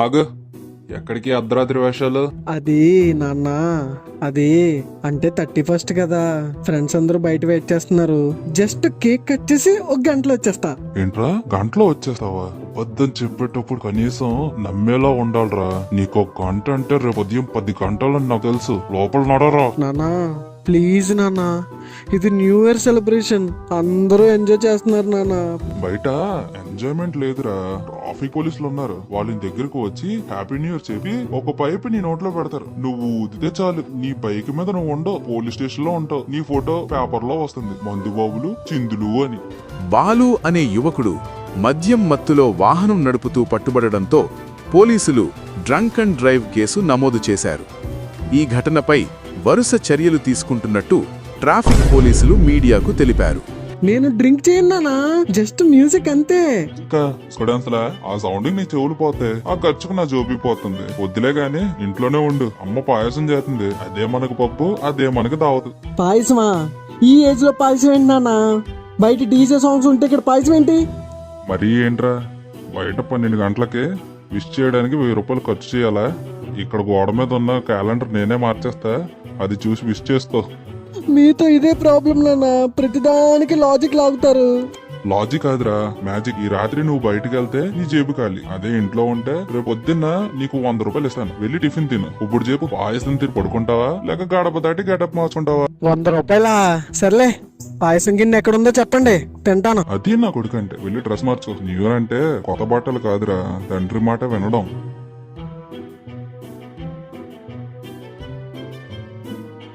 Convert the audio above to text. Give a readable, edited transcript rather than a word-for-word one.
ఆగు, ఎక్కడికి అర్ధరాత్రి వేషాలు? అది నాన్న, అది అంటే 31st కదా, ఫ్రెండ్స్ అందరూ బయట వెయిట్ చేస్తున్నారు. జస్ట్ కేక్ కట్ చేసి ఒక గంటలో వచ్చేస్తా. ఏంట్రా గంటలో వచ్చేస్తావా? వద్దని చెప్పేటప్పుడు కనీసం నమ్మేలా ఉండాలిరా. నీకు ఒక గంట అంటే రేపు ఉదయం 10 గంటలని నాకు తెలుసు. లోపల నడరా. నానా ప్లీజ్ నాన్న, ఇది న్యూ ఇయర్ సెలబ్రేషన్, అందరూ ఎంజాయ్ చేస్తున్నారు నాన్న. బయట ఎంజాయ్మెంట్ లేదురా. ట్రాఫిక్ పోలీసులు ఉన్నారు. వాళ్ళ దగ్గరకు వచ్చి హ్యాపీ న్యూ ఇయర్ చెప్పి ఒక పైపు నీ నోట్లో పెడతారు. నువ్వు ఊదితే చాలు, నీ బైక్ మీద నువ్వు ఉండవు, పోలీస్ స్టేషన్ లో ఉంటావు. నీ ఫోటో పేపర్ లో వస్తుంది, మందు బాబులు చిందులు అని. బాలు అనే యువకుడు మద్యం మత్తులో వాహనం నడుపుతూ పట్టుబడడంతో పోలీసులు డ్రంక్ అండ్ డ్రైవ్ కేసు నమోదు చేశారు. ఈ ఘటనపై వరుస చర్యలు తీసుకుంటున్నట్టు ట్రాఫిక్ పోలీసులు మీడియాకు తెలిపారు. నేను డ్రింక్ చేయను, జస్ట్ మ్యూజిక్ అంతే. స్టూడెంట్స్లా ఆ సౌండింగ్ నీ చెవులు పోతే ఆ ఖర్చుకు నా జోబి పోతుంది. వద్దులే గాని ఇంట్లోనే ఉండు. అమ్మ పాయసం చేస్తుంది, అదే మనకు పప్పు, అదే మనకు దావదు. పాయసమా? ఈ ఏజ్ లో పాయసం ఏంటి నాన్న? బయట డీజే సాంగ్స్ ఉంటే ఇక్కడ పాయసం ఏంటి? మరీ ఏంట్రా, బయట 12 గంటలకి విష్ చేయడానికి 1000 రూపాయలు ఖర్చు చేయాలా? ఇక్కడ గోడ మీద ఉన్న క్యాలెండర్ నేనే మార్చేస్తా, అది చూసి విష్ చేసుకో. మీతో ఇదే ప్రాబ్లం నాన్న, ప్రతిదానికి లాజిక్ లాగుతారు. లాజిక్ కాదురా, మ్యాజిక్. ఈ రాత్రి నువ్వు బయటకు వెళ్తే నీ జేబు ఖాళీ. అదే ఇంట్లో ఉంటే రేపు పొద్దున్న నీకు 100 రూపాయలు ఇస్తాను, వెళ్ళి టిఫిన్ తిను. ఇప్పుడు చెప్పు, పాయసం తిని పడుకుంటావా లేక గడప దాటి గడప మార్చుకుంటావా? 100 రూపాయలా? సర్లే, పాయసం గిన్నె ఎక్కడుందో చెప్పండి, తింటాను. అది నా కొడుకు అంటే. వెళ్ళి డ్రెస్ మార్చుకో. న్యూ ఇయర్ అంటే కొత్త బట్టలు కాదురా, తండ్రి మాట వినడం.